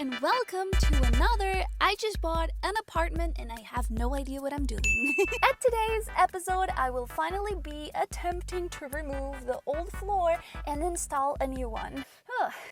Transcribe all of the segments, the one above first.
and welcome to another I just bought an apartment and I have no idea what I'm doing. At today's episode, I will finally be attempting to remove the old floor and install a new one.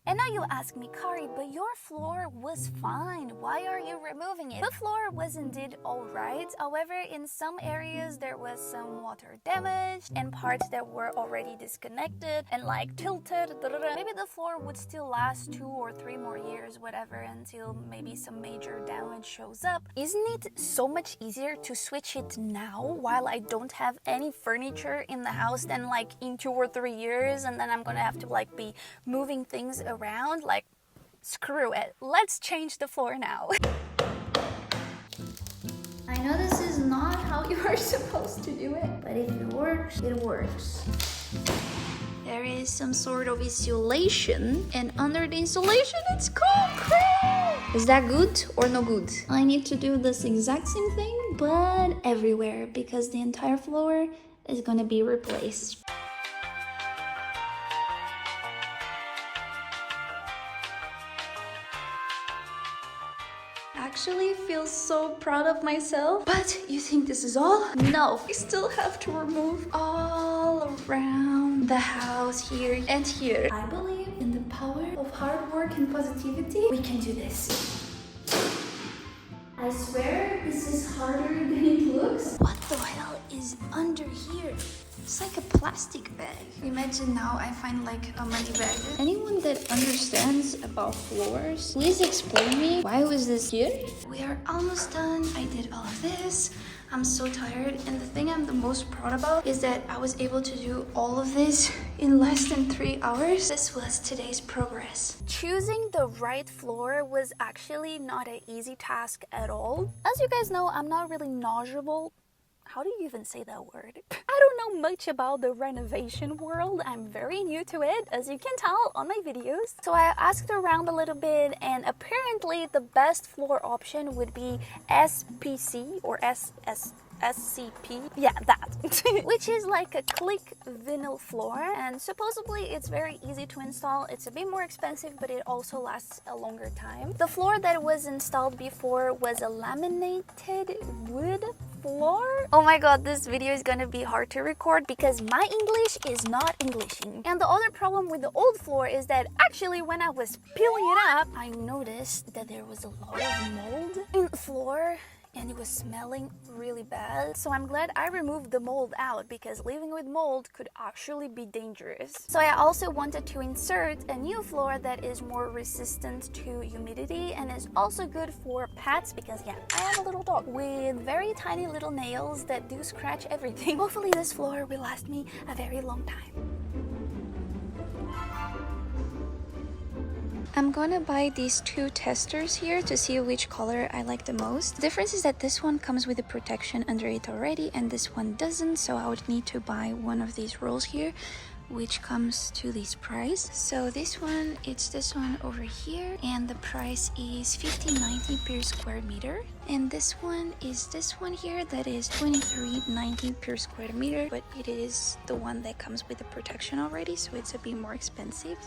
And now you'll ask me, Kari, but your floor was fine. Why are you removing it? The floor was indeed alright. However, in some areas there was some water damage and parts that were already disconnected and like tilted. Maybe the floor would still last 2 or 3 more years, whatever, until maybe some major damage shows up. Isn't it so much easier to switch it now while I don't have any furniture in the house than like in 2 or 3 years, and then I'm gonna have to like be moving things around? Like, screw it. Let's change the floor now. I know this is not how you are supposed to do it, but if it works, it works. There is some sort of insulation, and under the insulation it's concrete! Is that good or no good? I need to do this exact same thing, but everywhere, because the entire floor is gonna be replaced. Actually feel so proud of myself. But you think this is all? No, I still have to remove all around the house, here and here. I believe in the power of hard work and positivity. We can do this. I swear this is harder than it looks. What the hell is under here? It's like a plastic bag. Imagine now I find like a money bag. Anyone that understands about floors, please explain me why was this here? We are almost done. I did all of this. I'm so tired, and the thing I'm the most proud about is that I was able to do all of this in less than 3 hours. This was today's progress. Choosing the right floor was actually not an easy task at all. As you guys know, I'm not really knowledgeable. How do you even say that word? I don't know much about the renovation world. I'm very new to it, as you can tell on my videos. So I asked around a little bit, and apparently the best floor option would be SPC or SCP. Yeah, that. Which is like a click vinyl floor, and supposedly it's very easy to install. It's a bit more expensive, but it also lasts a longer time. The floor that was installed before was a laminated wood floor. Oh my god, this video is gonna be hard to record because my English is not Englishing. And the other problem with the old floor is that actually when I was peeling it up, I noticed that there was a lot of mold in the floor, and it was smelling really bad. So I'm glad I removed the mold out, because living with mold could actually be dangerous. So I also wanted to insert a new floor that is more resistant to humidity and is also good for pets, because yeah, I have a little dog with very tiny little nails that do scratch everything. Hopefully this floor will last me a very long time. I'm gonna buy these 2 testers here to see which color I like the most. The difference is that this one comes with a protection under it already and this one doesn't, so I would need to buy one of these rolls here, which comes to this price. So this one, it's this one over here, and the price is $15.90 per square meter. And this one is this one here, that is $23.90 per square meter, but it is the one that comes with the protection already, so it's a bit more expensive.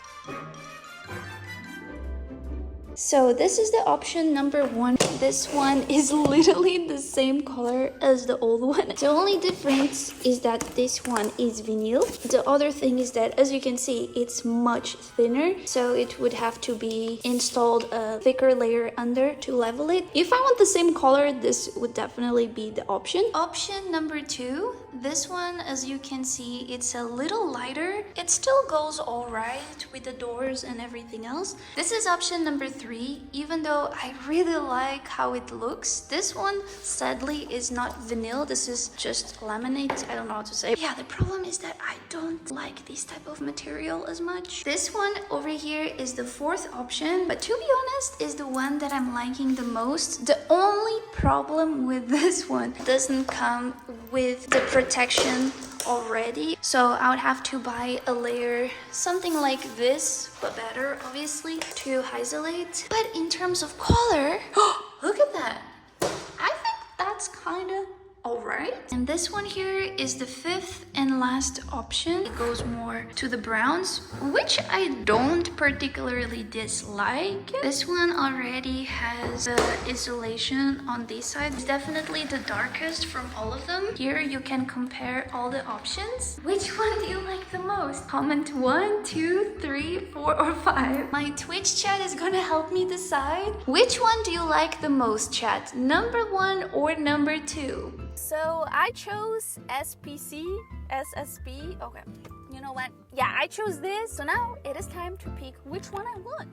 So this is the option number 1. This one is literally the same color as the old one. The only difference is that this one is vinyl. The other thing is that, as you can see, it's much thinner, so it would have to be installed a thicker layer under to level it. If I want the same color, this would definitely be the option. Option number 2, this one, as you can see, it's a little lighter. It still goes all right with the doors and everything else. This is option number 3. Even though I really like how it looks, this one sadly is not vinyl. This is just laminate. I don't know how to say. Yeah, the problem is that I don't like this type of material as much. This one over here is the 4th option, but to be honest, is the one that I'm liking the most. The only problem with this one doesn't come with the protection already, so I would have to buy a layer, something like this, but better obviously, to isolate. But in terms of color, look at that. I think that's kind of Alright, and this one here is the fifth and last option. It goes more to the browns, which I don't particularly dislike. This one already has the insulation on this side. It's definitely the darkest from all of them. Here you can compare all the options. Which one do you like the most? Comment 1, 2, 3, 4, or 5. My Twitch chat is gonna help me decide. Which one do you like the most, chat? Number 1 or number 2? So I chose SSP. Okay, you know what? Yeah, I chose this. So now it is time to pick which one I want.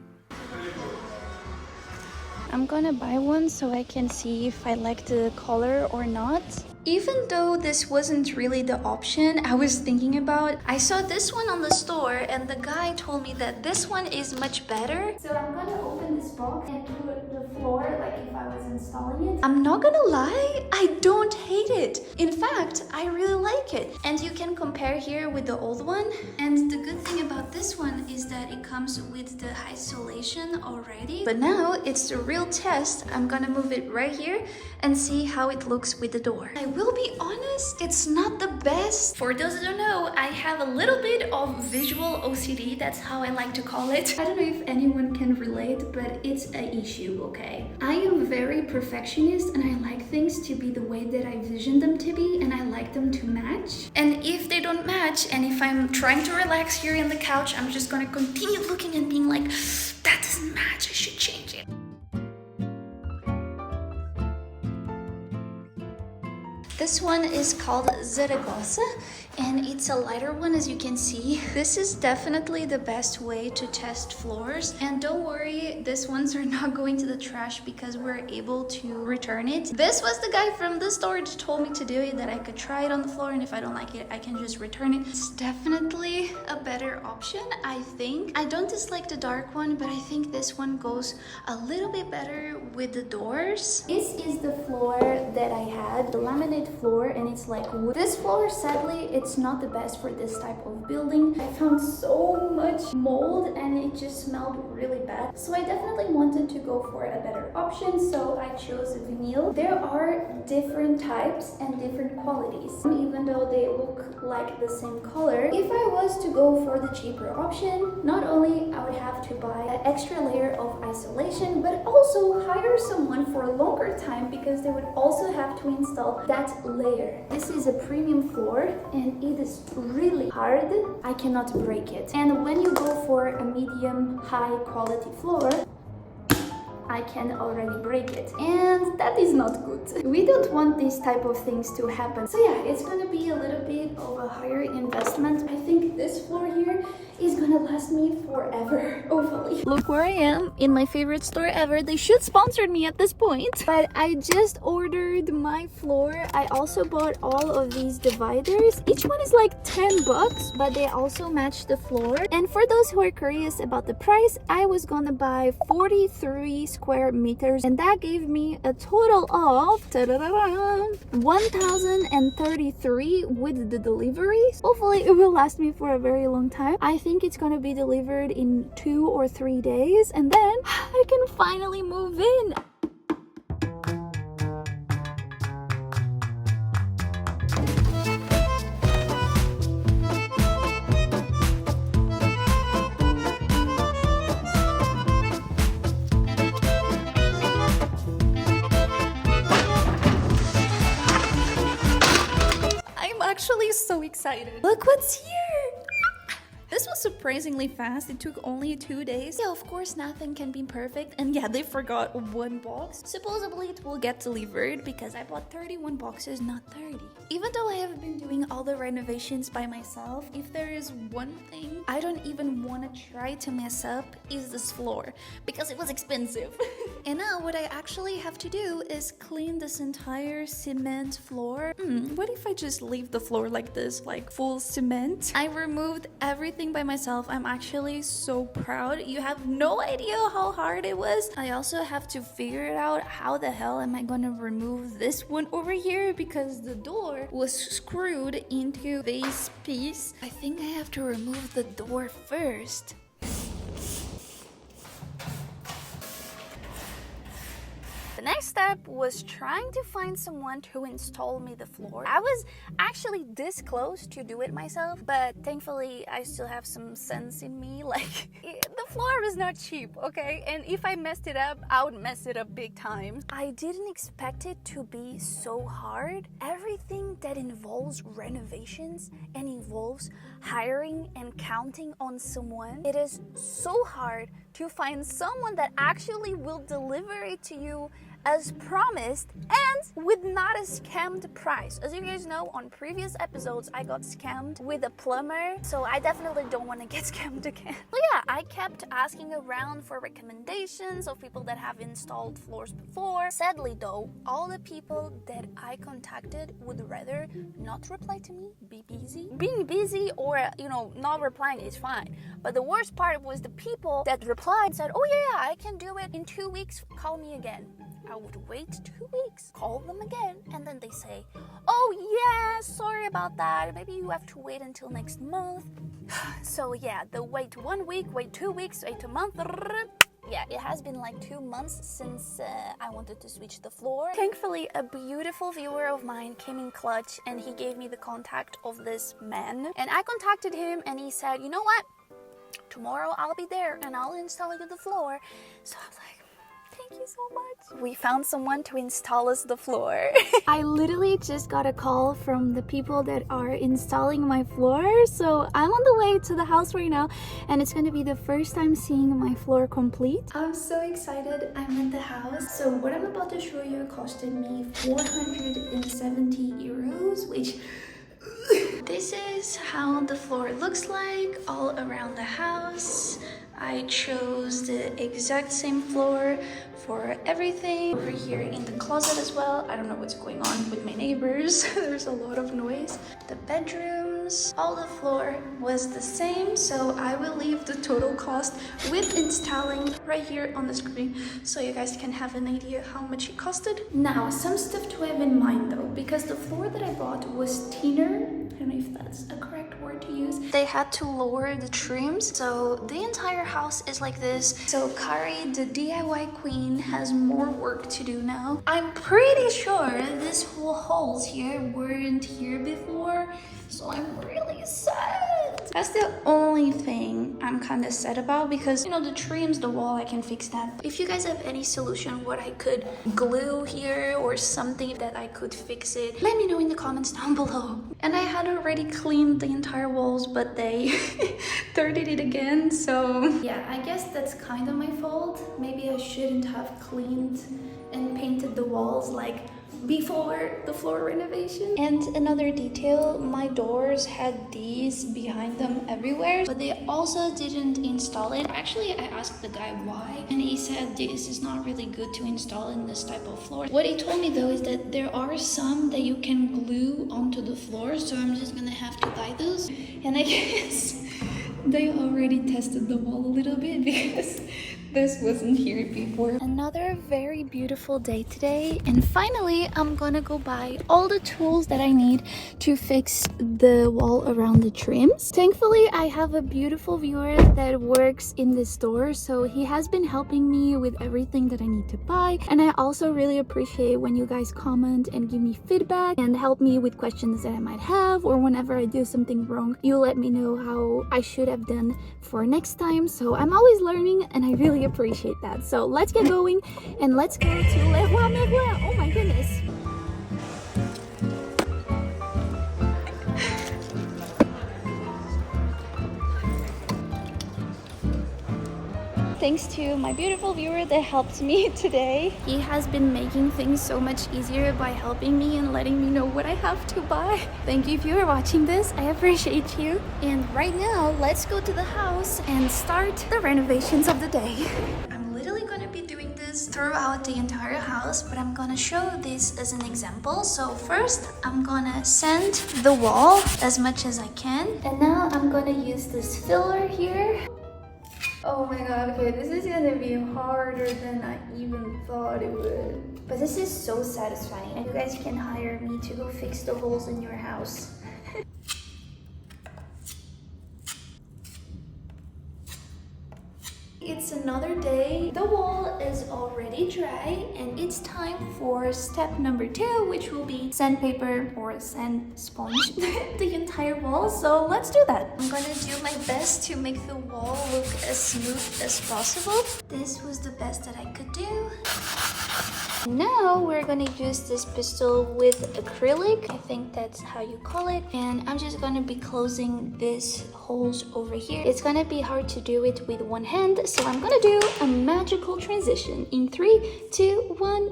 I'm gonna buy one so I can see if I like the color or not. Even though this wasn't really the option I was thinking about, I saw this one on the store and the guy told me that this one is much better. So I'm gonna open this box and do the floor like if I was installing it. I'm not gonna lie, I don't hate it. In fact, I really like it. And you can compare here with the old one. And the good thing about this one is that it comes with the isolation already. But now it's the real test. I'm gonna move it right here and see how it looks with the door. I will be honest, it's not the best. For those who don't know, I have a little bit of visual OCD. That's how I like to call it. I don't know if anyone can relate, but it's an issue, okay? I am very perfectionist and I like things to be the way that I vision them to be, and I like them to match. And if they don't match, and if I'm trying to relax here on the couch, I'm just gonna continue looking and being like, that doesn't match, I should change it. This one is called Zaragoza, and it's a lighter one, as you can see. This is definitely the best way to test floors, and don't worry, these ones are not going to the trash because we're able to return it. This was the guy from the store that told me to do it, that I could try it on the floor, and if I don't like it, I can just return it. It's definitely a better option, I think. I don't dislike the dark one, but I think this one goes a little bit better with the doors. This is the floor that I had, the laminate floor, and it's like wood. This floor, sadly, it's not the best for this type of building. I found so much mold and it just smelled really bad. So I definitely wanted to go for a better option, so I chose vinyl. There are different types and different qualities, even though they look like the same color. If I was to go for the cheaper option, not only I would have to buy an extra layer of isolation, but also hire someone for a longer time because they would also have to install that layer. This is a premium floor and it is really hard. I cannot break it. And when you go for a medium high quality floor, I can already break it, and that is not good. We don't want these type of things to happen. So yeah, it's gonna be a little bit of a higher investment. I think this floor here is gonna last me forever, hopefully. Look where I am, in my favorite store ever. They should sponsor me at this point. But I just ordered my floor. I also bought all of these dividers. Each one is like 10 bucks, but they also match the floor. And for those who are curious about the price, I was gonna buy 43 square meters, and that gave me a total of 1,033 with the deliveries. Hopefully it will last me for a very long time. I think it's gonna be delivered in 2 or 3 days, and then I can finally move in. Actually so excited. Look what's here! This was surprisingly fast. It took only 2 days. Yeah, of course, nothing can be perfect. And yeah, they forgot one box. Supposedly, it will get delivered because I bought 31 boxes, not 30. Even though I have been doing all the renovations by myself, if there is one thing I don't even want to try to mess up is this floor because it was expensive. And now what I actually have to do is clean this entire cement floor. What if I just leave the floor like this, like full cement? I removed everything by myself. I'm actually so proud. You have no idea how hard it was. I also have to figure it out. How the hell am I gonna remove this one over here because the door was screwed into this piece? I think I have to remove the door first. next step was trying to find someone to install me the floor. I was actually this close to do it myself, but thankfully I still have some sense in me. Like, the floor is not cheap, okay? And if I messed it up, I would mess it up big time. I didn't expect it to be so hard. Everything that involves renovations and involves hiring and counting on someone, it is so hard to find someone that actually will deliver it to you as promised and with not a scammed price. As you guys know, on previous episodes I got scammed with a plumber, so I definitely don't want to get scammed again. But yeah, I kept asking around for recommendations of people that have installed floors before. Sadly though, all the people that I contacted would rather not reply to me, be busy. Being busy or, not replying is fine. But the worst part was the people that replied and said, oh yeah, I can do it in 2 weeks, call me again. I would wait 2 weeks, call them again, and then they say, oh yeah, sorry about that, maybe you have to wait until next month. So yeah, the wait 1 week, wait 2 weeks, wait a month. Yeah, it has been like 2 months since I wanted to switch the floor. Thankfully, a beautiful viewer of mine came in clutch and he gave me the contact of this man. And I contacted him and he said, you know what? Tomorrow I'll be there and I'll install you the floor. So I was like, thank you so much. We found someone to install us the floor. I literally just got a call from the people that are installing my floor. So I'm on the way to the house right now and it's going to be the first time seeing my floor complete. I'm so excited. I'm at the house. So what I'm about to show you costed me 470 euros, which this is how the floor looks like all around the house. I chose the exact same floor for everything. Over here in the closet as well. I don't know what's going on with my neighbors. There's a lot of noise. The bedrooms, all the floor was the same. So I will leave the total cost with installing right here on the screen so you guys can have an idea how much it costed. Now, some stuff to have in mind though, because the floor that I bought was thinner. I don't know if that's a correct word to use. They had to lower the trims, so the entire house is like this. So Kari, the DIY queen, has more work to do now. I'm pretty sure these whole holes here weren't here before, so I'm really sad. That's the only thing I'm kind of sad about because, the trims, the wall, I can fix that. If you guys have any solution what I could glue here or something that I could fix it, let me know in the comments down below. And I had already cleaned the entire walls, but they dirtied it again, so yeah, I guess that's kind of my fault. Maybe I shouldn't have cleaned and painted the walls like before the floor renovation. And another detail, my doors had these behind them everywhere, but they also didn't install it. Actually, I asked the guy why, and he said this is not really good to install in this type of floor. What he told me though is that there are some that you can glue onto the floor, so I'm just gonna have to buy those. And I guess they already tested the wall a little bit because this wasn't here before. Another very beautiful day today, and finally I'm gonna go buy all the tools that I need to fix the wall around the trims. Thankfully, I have a beautiful viewer that works in this store, so he has been helping me with everything that I need to buy. And I also really appreciate when you guys comment and give me feedback and help me with questions that I might have, or whenever I do something wrong, you let me know how I should have done for next time. So I'm always learning and I really appreciate that. So let's get going and let's go to Le Roi Merlin. Oh my goodness. Thanks to my beautiful viewer that helped me today. He has been making things so much easier by helping me and letting me know what I have to buy. Thank you if you are watching this. I appreciate you. And right now, let's go to the house and start the renovations of the day. I'm literally gonna be doing this throughout the entire house, but I'm gonna show this as an example. So first, I'm gonna sand the wall as much as I can. And now I'm gonna use this filler here. Oh my god, okay, this is gonna be harder than I even thought it would. But this is so satisfying, and you guys can hire me to go fix the holes in your house. It's another day. The wall is already dry and it's time for step number 2, which will be sandpaper or sand sponge the entire wall. So let's do that. I'm gonna do my best to make the wall look as smooth as possible. This was the best that I could do. Now we're gonna use this pistol with acrylic. I think that's how you call it. And I'm just gonna be closing these holes over here. It's gonna be hard to do it with one hand, so I'm gonna do a magical transition in 3, 2, 1.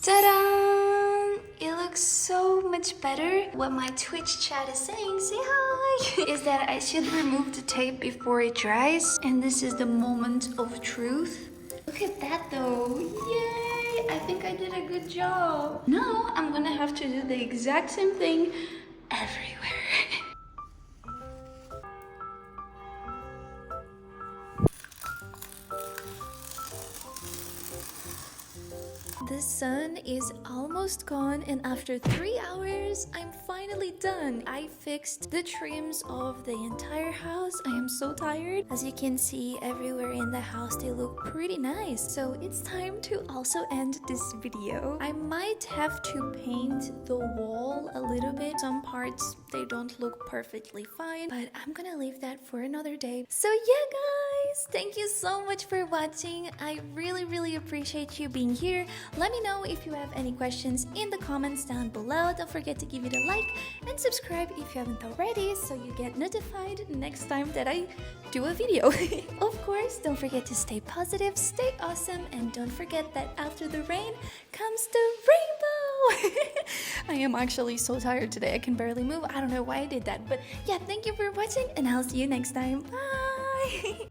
Ta-da! It looks so much better. What my Twitch chat is saying, say hi, is that I should remove the tape before it dries. And this is the moment of truth. Look at that though. Yay! I think I did a good job. Now I'm gonna have to do the exact same thing everywhere. The sun is almost gone, and after 3 hours, I'm finally done. I fixed the trims of the entire house. I am so tired. As you can see, everywhere in the house, they look pretty nice. So it's time to also end this video. I might have to paint the wall a little bit. Some parts, they don't look perfectly fine, but I'm gonna leave that for another day. So yeah, guys, thank you so much for watching. I really appreciate you being here. Let me know if you have any questions in the comments down below. Don't forget to give it a like and subscribe if you haven't already, so you get notified next time that I do a video. Of course, don't forget to stay positive, stay awesome, and don't forget that after the rain comes the rainbow. I am actually so tired today. I can barely move. I don't know why I did that, but yeah, thank you for watching, and I'll see you next time. Bye.